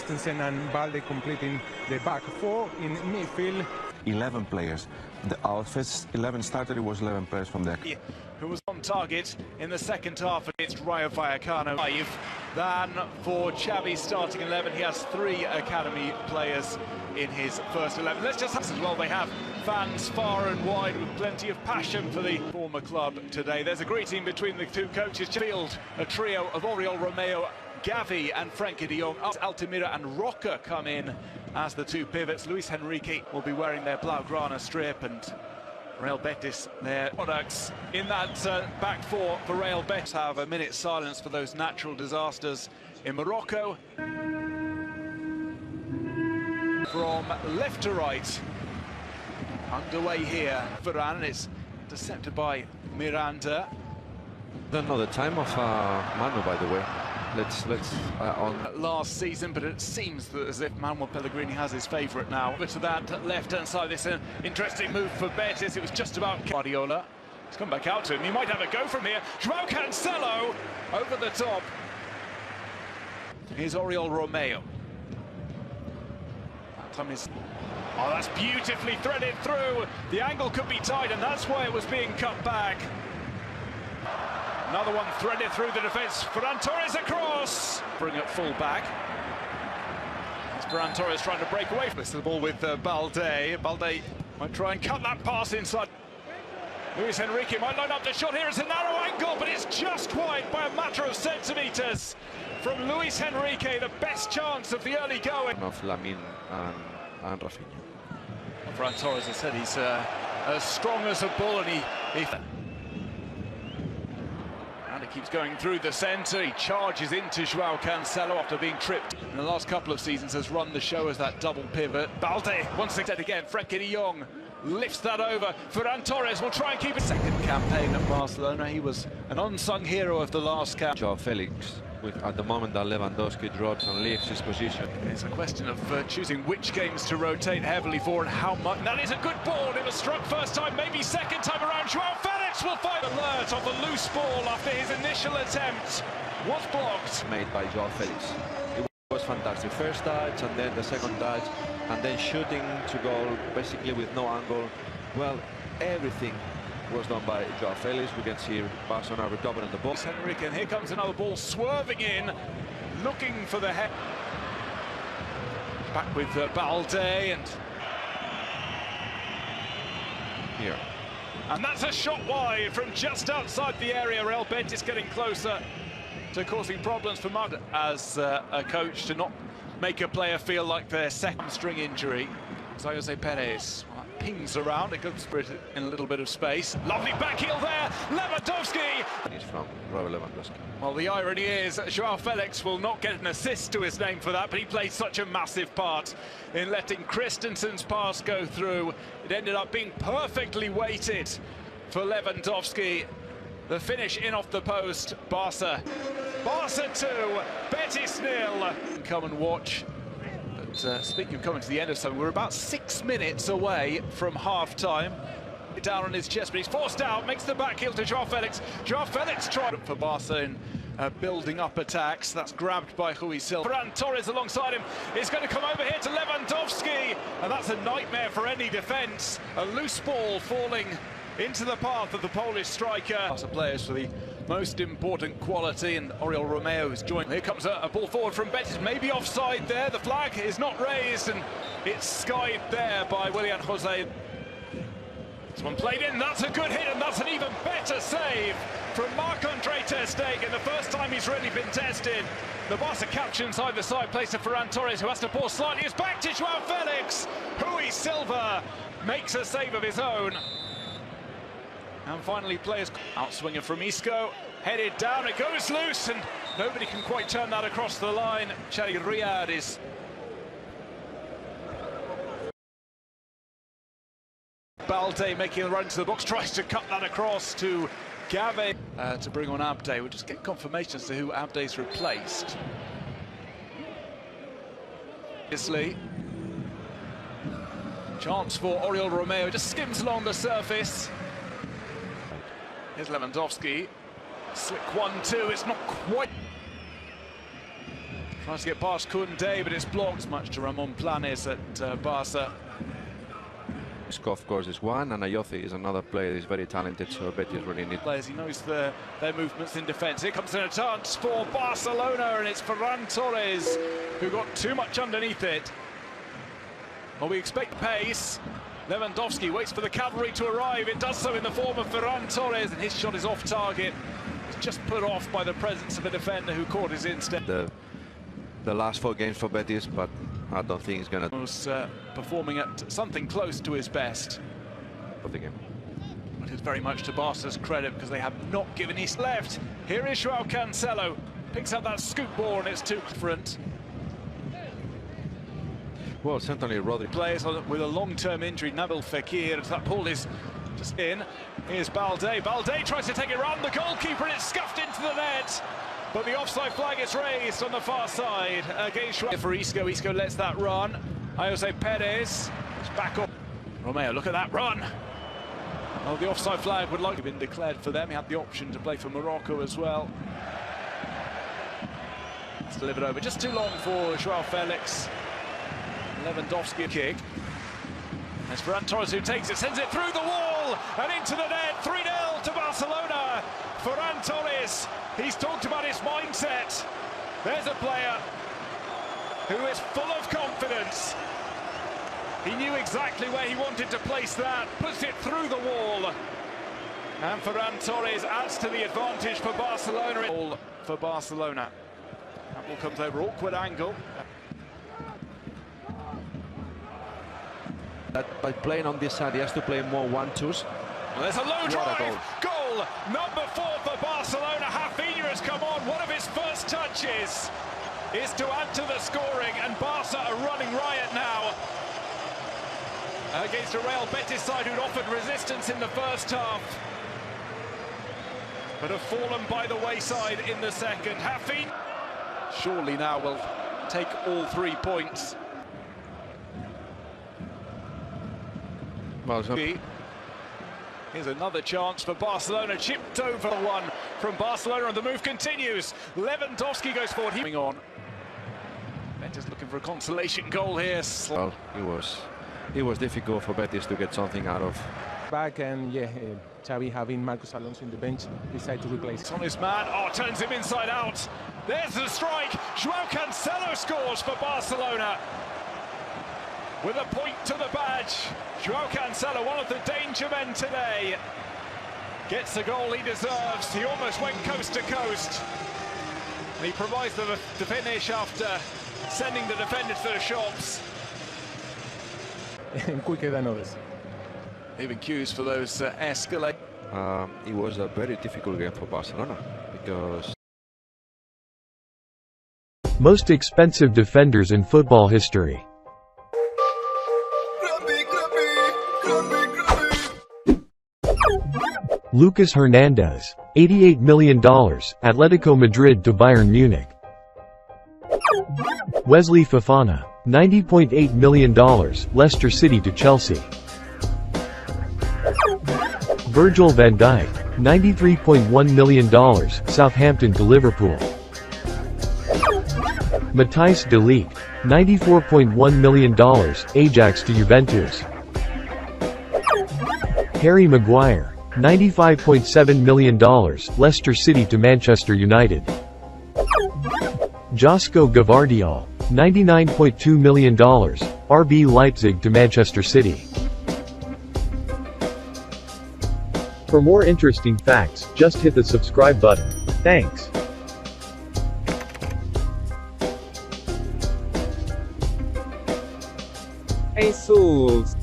Christensen and Balde completing the back four in midfield. 11 players. Our first 11 started, it was 11 players from there. Who was on target in the second half against Rayo Vallecano. Then for Xavi's starting 11, he has 3 academy players in his first 11. Let's just have as well. They have fans far and wide with plenty of passion for the former club today. There's a greeting between the two coaches. Field, a trio of Oriol Romeo, Gavi and Frankie de Jong. Altamira and Roca come in as the two pivots. Luis Enrique will be wearing their Blaugrana strip, and Real Betis, their products in that back four for Real Betis. Have a minute's silence for those natural disasters in Morocco. From left to right, underway here. Varane is intercepted by Miranda. Don't know the time of Manu, by the way. Let's on last season, but it seems that as if Manuel Pellegrini has his favourite now. Over to that left-hand side, this is an interesting move for Betis. It was just about Guardiola. He's come back out to him. He might have a go from here. João Cancelo over the top. Here's Oriol Romeo. That time is... Oh, that's beautifully threaded through. The angle could be tight, and that's why it was being cut back. Another one threaded through the defence. Ferran Torres across. Bring it full back. As Ferran Torres trying to break away. This is the ball with Balde. Balde might try and cut that pass inside. Luis Enrique might line up the shot here. It's a narrow angle, but it's just wide by a matter of centimetres from Luis Enrique. The best chance of the early going. Of Lamine and Rafinha. Ferran Torres, as I said, he's as strong as a bull, and he keeps going through the centre. He charges into João Cancelo after being tripped in the last couple of seasons. Has run the show as that double pivot. Balde once again. Frankie de Jong lifts that over. Ferran Torres will try and keep a second campaign at Barcelona. He was an unsung hero of the last camp. João Felix, at the moment that Lewandowski drops and leaves his position. It's a question of choosing which games to rotate heavily for and how much. That is a good ball. It was struck first time, maybe second time around. João Felix will find alert of the loose ball after his initial attempt was blocked. Made by João Felix. It was fantastic. First touch and then the second touch, and then shooting to goal basically with no angle. Well, everything was done by João Felix. We can see Barcelona recovering the ball. Enrique, and here comes another ball swerving in, looking for the head. Back with Balde, and here. And that's a shot wide from just outside the area. Real Betis getting closer to causing problems for Mark as a coach to not make a player feel like their second string injury. Jose Perez pings around, it goes in a little bit of space. Lovely back heel there, Lewandowski! He's from Robert Lewandowski. Well, the irony is João Felix will not get an assist to his name for that, but he played such a massive part in letting Christensen's pass go through. It ended up being perfectly weighted for Lewandowski. The finish in off the post, Barca 2, Betis 0. Come and watch. Speaking of coming to the end of something, we're about 6 minutes away from half-time. Down on his chest, but he's forced out, makes the back heel to João Felix. João Felix tried for Barca in building up attacks. That's grabbed by Rui Silva. Ferran Torres alongside him is going to come over here to Lewandowski, and that's a nightmare for any defence. A loose ball falling into the path of the Polish striker. Barca players for the most important quality, and Oriol Romeo is joined. Here comes a ball forward from Betis, maybe offside there. The flag is not raised, and it's skied there by Willian Jose. This one played in, that's a good hit, and that's an even better save from Marc-Andre ter Stegen, the first time he's really been tested. The Barca capture inside the side, place to Ferran Torres, who has to pause slightly. It's back to João Felix. Rui Silva makes a save of his own. And finally, players outswinger from Isco, headed down, it goes loose, and nobody can quite turn that across the line. Chadi Riyad is Balde making a run to the box, tries to cut that across to Gavi to bring on Abde. We'll just get confirmation as to who Abde's replaced. Obviously, chance for Oriol Romeo, just skims along the surface. Here's Lewandowski, slick 1-2, it's not quite. Tries to get past Koundé, but it's blocked, much to Ramon Planes at Barca. Isco, of course, is one, and Ayothi is another player that is very talented, so Betis really need. Players, he knows their movements in defence. Here comes a chance for Barcelona, and it's Ferran Torres who got too much underneath it. Well, we expect pace. Lewandowski waits for the cavalry to arrive. It does so in the form of Ferran Torres, and his shot is off target. It's just put off by the presence of a defender who caught his instead. The last 4 games for Betis, but I don't think he's going to. Was performing at something close to his best. Of the game. But it's very much to Barca's credit because they have not given his left. Here is Joao Cancelo. Picks up that scoop ball and it's too different. Well, certainly Rodri Players with a long-term injury. Nabil Fekir. That ball is just in. Here's Balde. Balde tries to take it round the goalkeeper and it's scuffed into the net. But the offside flag is raised on the far side against for Isco. Isco lets that run. Jose Perez is back up. Romeo, look at that run. Well, the offside flag would like to have been declared for them. He had the option to play for Morocco as well. It's delivered over just too long for Joao Felix. Lewandowski kick. It's Ferran Torres who takes it, sends it through the wall and into the net. 3-0 to Barcelona. Ferran Torres, he's talked about his mindset. There's a player who is full of confidence. He knew exactly where he wanted to place that, puts it through the wall. And Ferran Torres adds to the advantage for Barcelona. All for Barcelona. That ball comes over, awkward angle. by playing on this side, he has to play more 1-2s. Well, there's a low drive. Goal number 4 for Barcelona. Rafinha has come on. One of his first touches is to add to the scoring, and Barca are running riot now against a Real Betis side who'd offered resistance in the first half, but have fallen by the wayside in the second. Rafinha surely now will take all 3 points. Here's another chance for Barcelona, chipped over one from Barcelona, and the move continues. Lewandowski goes forward. He's on. Betis looking for a consolation goal here. Well, it was difficult for Betis to get something out of. Back, and yeah, Xavi having Marcos Alonso in the bench decided to replace. It's on his man. Oh, turns him inside out. There's the strike. Joao Cancelo scores for Barcelona with a point to the badge. Joao Cancelo, one of the danger men today, gets the goal he deserves. He almost went coast to coast. And he provides the finish after sending the defenders to the shops. And quicker than others. Even cues for those escalate. It was a very difficult game for Barcelona because most expensive defenders in football history. Lucas Hernandez, $88 million, Atletico Madrid to Bayern Munich. Wesley Fofana, $90.8 million, Leicester City to Chelsea. Virgil van Dijk, $93.1 million, Southampton to Liverpool. Matthijs de Ligt, $94.1 million, Ajax to Juventus. Harry Maguire, $95.7 million, Leicester City to Manchester United. Josko Gvardiol, $99.2 million, RB Leipzig to Manchester City. For more interesting facts, just hit the subscribe button. Thanks. Jesus.